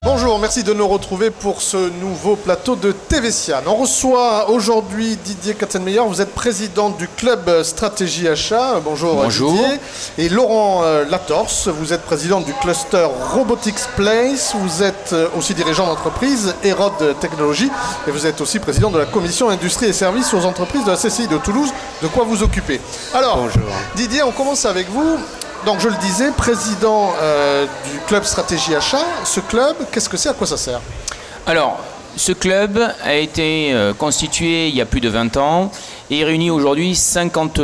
Bonjour, merci de nous retrouver pour ce nouveau plateau de TV Sian. On reçoit aujourd'hui Didier Katzenmeyer, vous êtes président du club Stratégie Achat. Bonjour, bonjour. Didier. Et Laurent Latorce, vous êtes président du cluster Robotics Place, vous êtes aussi dirigeant d'entreprise Hérode Technologies et vous êtes aussi président de la commission Industrie et Services aux entreprises de la CCI de Toulouse. De quoi vous occuper? Alors, bonjour. Didier, on commence avec vous. Donc je le disais, président du club Stratégie Achat. Ce club, qu'est-ce que c'est? À quoi ça sert? Alors, ce club a été constitué il y a plus de 20 ans et réunit aujourd'hui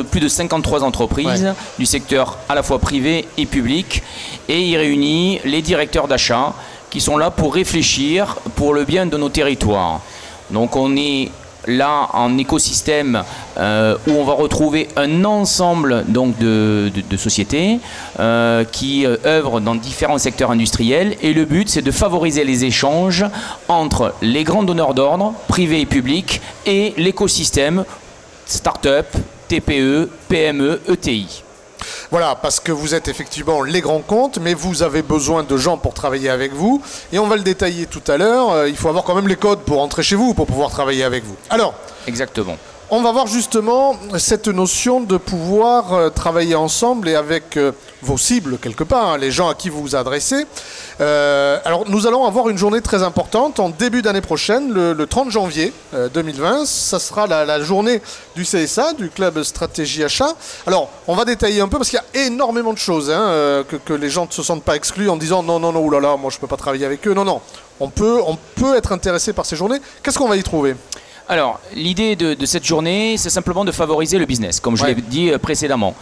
plus de 53 entreprises du secteur à la fois privé et public. Et il réunit les directeurs d'achat qui sont là pour réfléchir pour le bien de nos territoires. Donc on est là en écosystème où on va retrouver un ensemble donc, de sociétés qui œuvrent dans différents secteurs industriels et le but c'est de favoriser les échanges entre les grands donneurs d'ordre, privés et publics, et l'écosystème start-up, TPE, PME, ETI. Voilà, parce que vous êtes effectivement les grands comptes, mais vous avez besoin de gens pour travailler avec vous. Et on va le détailler tout à l'heure. Il faut avoir quand même les codes pour entrer chez vous, pour pouvoir travailler avec vous. Alors, exactement. On va voir justement cette notion de pouvoir travailler ensemble et avec vos cibles quelque part, hein, les gens à qui vous vous adressez. Alors nous allons avoir une journée très importante en début d'année prochaine, le 30 janvier 2020. Ça sera la journée du CSA, du club Stratégie Achat. Alors on va détailler un peu parce qu'il y a énormément de choses hein, que les gens ne se sentent pas exclus en disant non, non, non, oulala, moi je ne peux pas travailler avec eux. Non, non, on peut être intéressé par ces journées. Qu'est-ce qu'on va y trouver ? Alors, l'idée de cette journée, c'est simplement de favoriser le business, comme je l'ai dit précédemment.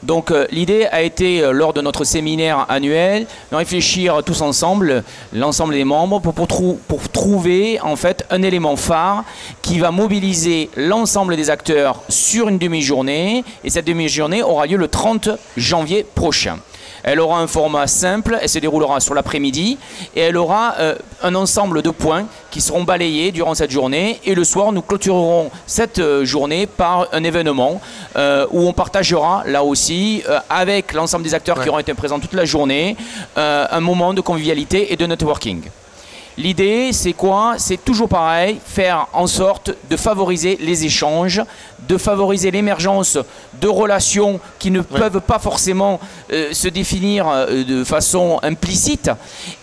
Donc, l'idée a été, lors de notre séminaire annuel, de réfléchir tous ensemble, l'ensemble des membres, pour trouver en fait un élément phare qui va mobiliser l'ensemble des acteurs sur une demi-journée. Et cette demi-journée aura lieu le 30 janvier prochain. Elle aura un format simple, elle se déroulera sur l'après-midi et elle aura un ensemble de points qui seront balayés durant cette journée. Et le soir, nous clôturerons cette journée par un événement où on partagera là aussi avec l'ensemble des acteurs qui auront été présents toute la journée un moment de convivialité et de networking. L'idée, c'est quoi? C'est toujours pareil, faire en sorte de favoriser les échanges, de favoriser l'émergence de relations qui ne peuvent pas forcément se définir de façon implicite.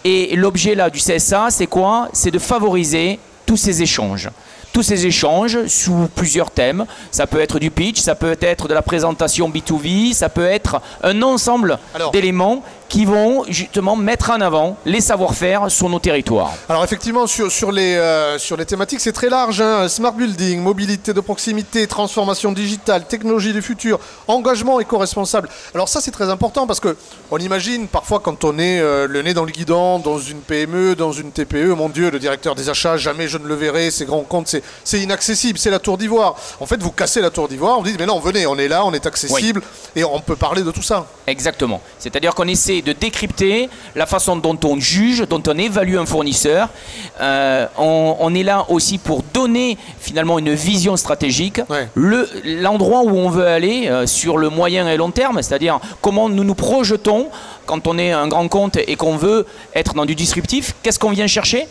Et l'objet là du CSA, c'est quoi? C'est de favoriser tous ces échanges. Tous ces échanges sous plusieurs thèmes. Ça peut être du pitch, ça peut être de la présentation B2B, ça peut être un ensemble d'éléments qui vont justement mettre en avant les savoir-faire sur nos territoires. Alors effectivement, sur les thématiques, c'est très large. Hein. Smart Building, mobilité de proximité, transformation digitale, technologie du futur, engagement éco-responsable. Alors ça, c'est très important parce qu'on imagine parfois quand on est le nez dans le guidon, dans une PME, dans une TPE, mon Dieu, le directeur des achats, jamais je ne le verrai, ces grands comptes, c'est inaccessible, c'est la tour d'ivoire. En fait, vous cassez la tour d'ivoire, on dit mais non, venez, on est là, on est accessible et on peut parler de tout ça. Exactement. C'est-à-dire qu'on essaie de décrypter la façon dont on juge, dont on évalue un fournisseur. On est là aussi pour donner finalement une vision stratégique, l'endroit où on veut aller sur le moyen et long terme, c'est-à-dire comment nous nous projetons quand on est un grand compte et qu'on veut être dans du disruptif. Qu'est-ce qu'on vient chercher?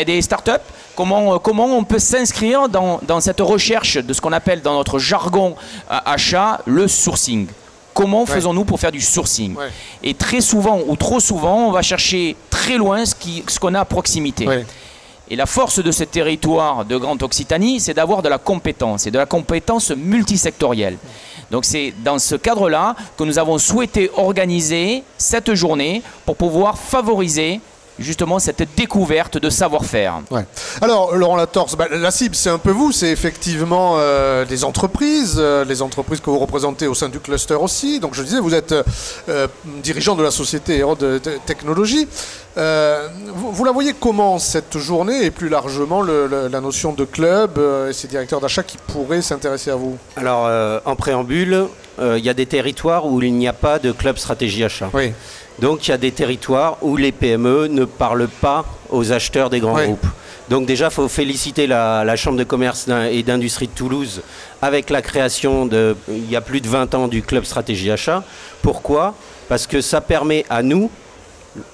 Des startups. Comment on peut s'inscrire dans cette recherche de ce qu'on appelle dans notre jargon achat le sourcing. Comment faisons-nous pour faire du sourcing? Et très souvent ou trop souvent, on va chercher très loin ce qu'on a à proximité. Et la force de ce territoire de Grande Occitanie, c'est d'avoir de la compétence, et de la compétence multisectorielle. Donc c'est dans ce cadre-là que nous avons souhaité organiser cette journée pour pouvoir favoriser justement cette découverte de savoir-faire. Ouais. Alors Laurent Latorce, la cible c'est un peu vous, c'est effectivement des entreprises, les entreprises que vous représentez au sein du cluster aussi. Donc je disais, vous êtes dirigeant de la société Hérode Technologies. Vous la voyez comment cette journée et plus largement la notion de club et ces directeurs d'achat qui pourraient s'intéresser à vous? Alors en préambule, il y a des territoires où il n'y a pas de club stratégie achat. Oui. Donc il y a des territoires où les PME ne parlent pas aux acheteurs des grands groupes. Donc déjà, il faut féliciter la Chambre de commerce et d'industrie de Toulouse avec la création, il y a plus de 20 ans, du club stratégie achat. Pourquoi ? parce que ça permet à nous,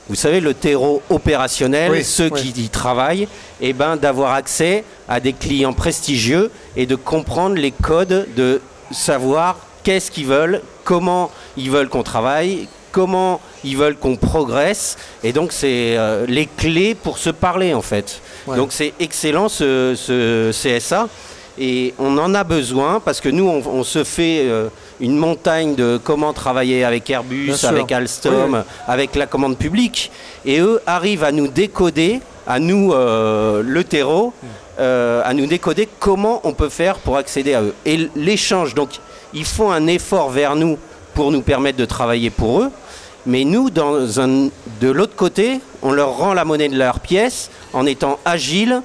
vous savez, le terreau opérationnel, oui, ceux qui y travaillent, eh ben, d'avoir accès à des clients prestigieux et de comprendre les codes, de savoir qu'est-ce qu'ils veulent, comment ils veulent qu'on travaille, comment ils veulent qu'on progresse. Et donc, c'est les clés pour se parler, en fait. Ouais. Donc, c'est excellent, ce CSA. Et on en a besoin parce que nous, on se fait une montagne de comment travailler avec Airbus, avec Alstom, oui, avec la commande publique. Et eux arrivent à nous décoder, à nous, le terreau, à nous décoder comment on peut faire pour accéder à eux. Et l'échange, donc, ils font un effort vers nous pour nous permettre de travailler pour eux. Mais nous, de l'autre côté, on leur rend la monnaie de leur pièce en étant agile,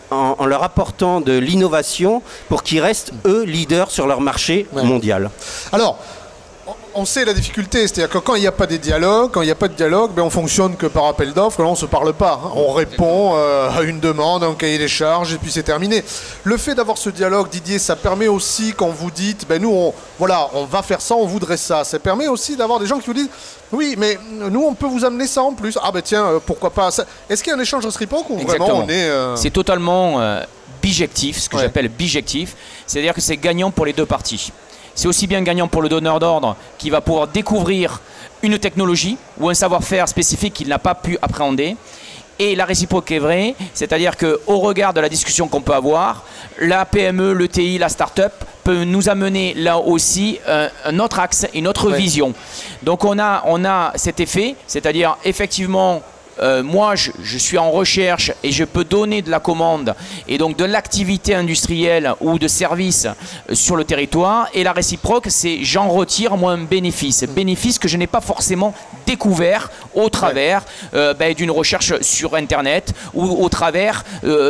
en leur apportant de l'innovation pour qu'ils restent, eux, leaders sur leur marché mondial. Alors, on sait la difficulté, c'est-à-dire que quand il n'y a pas de dialogue, ben on fonctionne que par appel d'offres, là on ne se parle pas. Hein. On répond à une demande, à un cahier des charges, et puis c'est terminé. Le fait d'avoir ce dialogue, Didier, ça permet aussi, quand vous dites, ben nous, on va faire ça, on voudrait ça. Ça permet aussi d'avoir des gens qui vous disent, oui, mais nous, on peut vous amener ça en plus. Ah ben tiens, pourquoi pas. Est-ce qu'il y a un échange réciproque ou vraiment on est... C'est totalement bijectif, ce que j'appelle bijectif. C'est-à-dire que c'est gagnant pour les deux parties. C'est aussi bien gagnant pour le donneur d'ordre qui va pouvoir découvrir une technologie ou un savoir-faire spécifique qu'il n'a pas pu appréhender. Et la réciproque est vraie, c'est-à-dire qu'au regard de la discussion qu'on peut avoir, la PME, le TI, la start-up peut nous amener là aussi un autre axe, une autre vision. Donc on a cet effet, c'est-à-dire effectivement... moi, je suis en recherche et je peux donner de la commande et donc de l'activité industrielle ou de service sur le territoire. Et la réciproque, c'est j'en retire moi un bénéfice. Bénéfice que je n'ai pas forcément découvert au travers d'une recherche sur Internet ou au travers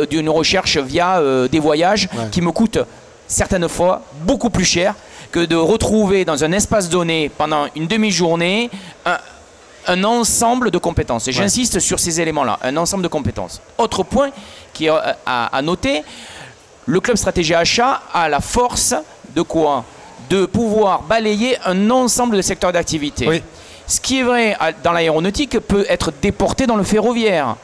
d'une recherche via des voyages qui me coûtent certaines fois beaucoup plus cher que de retrouver dans un espace donné pendant une demi-journée un ensemble de compétences. Et j'insiste sur ces éléments-là, un ensemble de compétences. Autre point qui est à noter, le club stratégie achat a la force de quoi? De pouvoir balayer un ensemble de secteurs d'activité. Oui. Ce qui est vrai dans l'aéronautique peut être déporté dans le ferroviaire.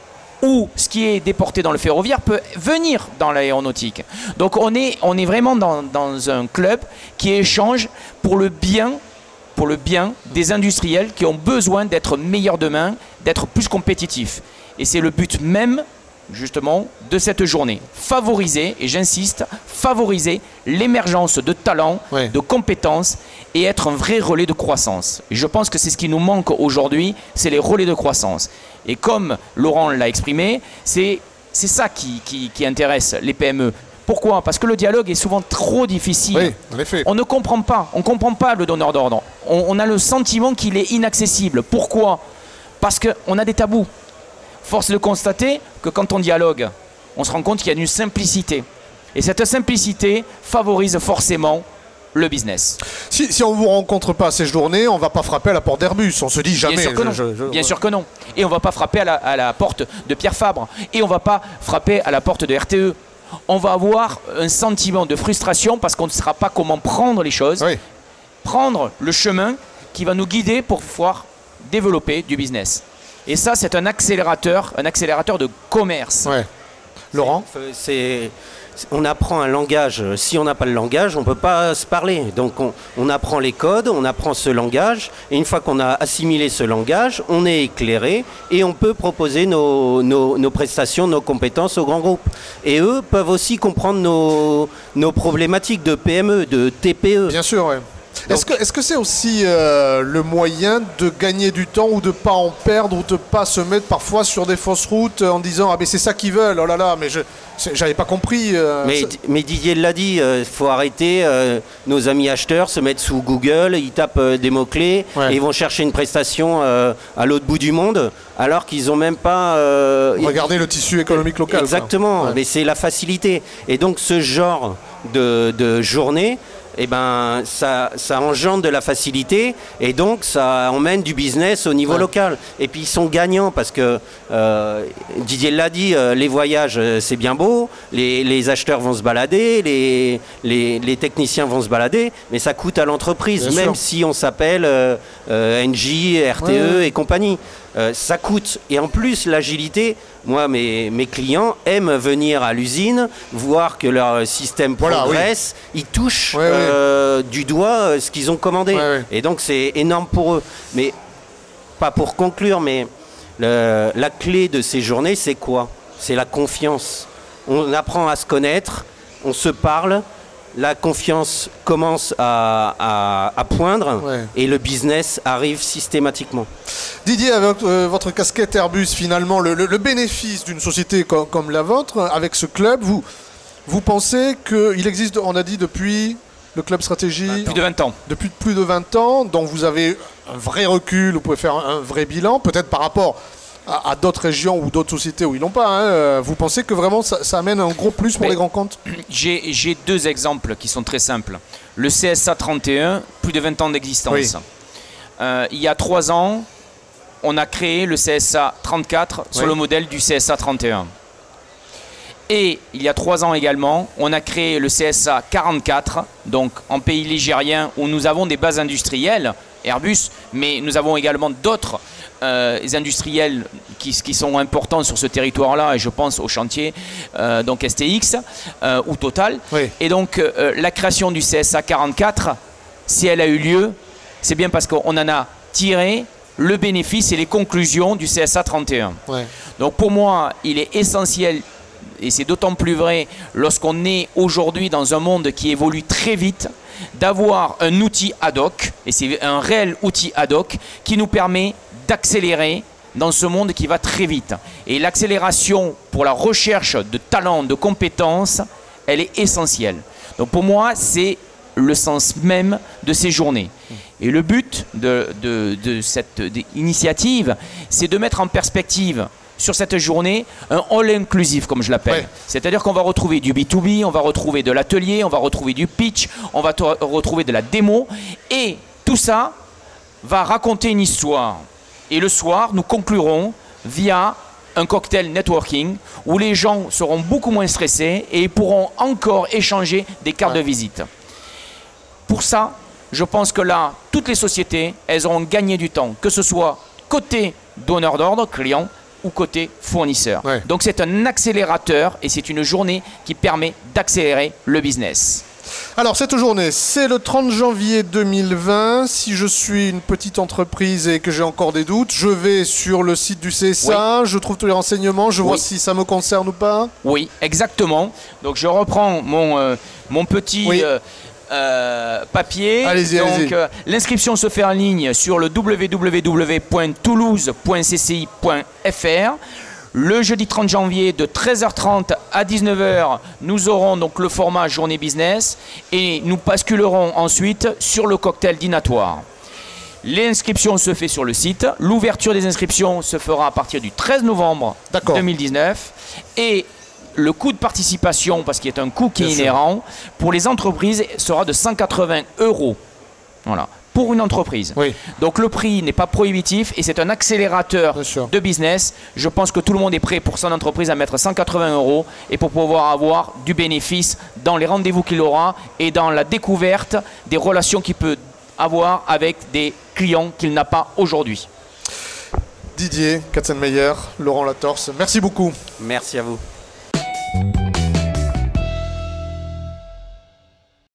Ou ce qui est déporté dans le ferroviaire peut venir dans l'aéronautique. Donc on est vraiment dans un club qui échange pour le bien des industriels qui ont besoin d'être meilleurs demain, d'être plus compétitifs. Et c'est le but même, justement, de cette journée. Favoriser, et j'insiste, favoriser l'émergence de talents, de compétences et être un vrai relais de croissance. Et je pense que c'est ce qui nous manque aujourd'hui, c'est les relais de croissance. Et comme Laurent l'a exprimé, c'est ça qui intéresse les PME. Pourquoi? Parce que le dialogue est souvent trop difficile. Oui, en effet. On ne comprend pas. On ne comprend pas le donneur d'ordre. On a le sentiment qu'il est inaccessible. Pourquoi? Parce qu'on a des tabous. Force est de constater que quand on dialogue, on se rend compte qu'il y a une simplicité. Et cette simplicité favorise forcément le business. Si on ne vous rencontre pas ces journées, on ne va pas frapper à la porte d'Airbus. On se dit jamais. Bien sûr que non. Bien sûr que non. Et on ne va pas frapper à la porte de Pierre Fabre. Et on ne va pas frapper à la porte de RTE. On va avoir un sentiment de frustration parce qu'on ne saura pas comment prendre les choses, prendre le chemin qui va nous guider pour pouvoir développer du business. Et ça, c'est un accélérateur de commerce. Ouais. Laurent ? On apprend un langage. Si on n'a pas le langage, on ne peut pas se parler. Donc on apprend les codes, on apprend ce langage. Et une fois qu'on a assimilé ce langage, on est éclairé et on peut proposer nos prestations, nos compétences aux grands groupes. Et eux peuvent aussi comprendre nos problématiques de PME, de TPE. Bien sûr, oui. Est-ce que c'est aussi le moyen de gagner du temps ou de ne pas en perdre ou de ne pas se mettre parfois sur des fausses routes en disant « Ah mais c'est ça qu'ils veulent, oh là là, mais j'avais pas compris. » Mais Didier l'a dit, il faut arrêter, nos amis acheteurs se mettent sous Google, ils tapent des mots-clés et ils vont chercher une prestation à l'autre bout du monde alors qu'ils n'ont même pas... Regardez le tissu économique local. Exactement, mais c'est la facilité. Et donc ce genre de journée eh ben, ça engendre de la facilité et donc ça emmène du business au niveau local. Et puis ils sont gagnants parce que, Didier l'a dit, les voyages c'est bien beau, les acheteurs vont se balader, les techniciens vont se balader, mais ça coûte à l'entreprise, même si on s'appelle NJ, RTE et compagnie. Ça coûte. Et en plus, l'agilité, moi, mes clients aiment venir à l'usine, voir que leur système progresse, ils touchent du doigt ce qu'ils ont commandé. Et donc, c'est énorme pour eux. Mais, pas pour conclure, mais la clé de ces journées, c'est quoi? C'est la confiance. On apprend à se connaître, on se parle, la confiance commence à poindre et le business arrive systématiquement. Didier, avec votre casquette Airbus, finalement, le bénéfice d'une société comme la vôtre, avec ce club, vous pensez qu'il existe, on a dit, depuis le club stratégie... Plus de 20 ans. Depuis plus de 20 ans, donc vous avez un vrai recul, vous pouvez faire un vrai bilan, peut-être par rapport à d'autres régions ou d'autres sociétés où ils n'ont pas. Hein. Vous pensez que vraiment ça amène un gros plus pour les grands comptes? J'ai deux exemples qui sont très simples. Le CSA 31, plus de 20 ans d'existence. Il y a 3 ans, on a créé le CSA 34 sur le modèle du CSA 31. Et il y a 3 ans également, on a créé le CSA 44, donc en pays ligérien où nous avons des bases industrielles, Airbus, mais nous avons également d'autres industriels qui sont importants sur ce territoire-là, et je pense au chantier, donc STX ou Total. Et donc la création du CSA 44, si elle a eu lieu, c'est bien parce qu'on en a tiré le bénéfice et les conclusions du CSA 31. Donc pour moi, il est essentiel, et c'est d'autant plus vrai lorsqu'on est aujourd'hui dans un monde qui évolue très vite, d'avoir un outil ad hoc, et c'est un réel outil ad hoc, qui nous permet d'accélérer dans ce monde qui va très vite. Et l'accélération pour la recherche de talents, de compétences, elle est essentielle. Donc pour moi, c'est le sens même de ces journées. Et le but de cette initiative, c'est de mettre en perspective sur cette journée un all inclusive, comme je l'appelle. C'est-à-dire qu'on va retrouver du B2B, on va retrouver de l'atelier, on va retrouver du pitch, on va retrouver de la démo, et tout ça va raconter une histoire. Et le soir, nous conclurons via un cocktail networking où les gens seront beaucoup moins stressés et pourront encore échanger des cartes de visite. Pour ça, je pense que là, toutes les sociétés, elles auront gagné du temps, que ce soit côté donneur d'ordre, client, ou côté fournisseur. Donc c'est un accélérateur et c'est une journée qui permet d'accélérer le business. Alors cette journée, c'est le 30 janvier 2020. Si je suis une petite entreprise et que j'ai encore des doutes, je vais sur le site du CSA, je trouve tous les renseignements, je vois si ça me concerne ou pas. Oui, exactement. Donc je reprends mon petit... papier. Donc l'inscription se fait en ligne sur le www.toulouse.cci.fr. Le jeudi 30 janvier de 13h30 à 19h, nous aurons donc le format journée business et nous basculerons ensuite sur le cocktail dînatoire. L'inscription se fait sur le site. L'ouverture des inscriptions se fera à partir du 13 novembre 2019 et le coût de participation, parce qu'il y a un coût qui est inhérent, pour les entreprises sera de 180 €. Voilà, pour une entreprise. Donc le prix n'est pas prohibitif et c'est un accélérateur de business. Je pense que tout le monde est prêt pour son entreprise à mettre 180 € et pour pouvoir avoir du bénéfice dans les rendez-vous qu'il aura et dans la découverte des relations qu'il peut avoir avec des clients qu'il n'a pas aujourd'hui. Didier Katzenmeyer, Laurent Latorse, merci beaucoup. Merci à vous.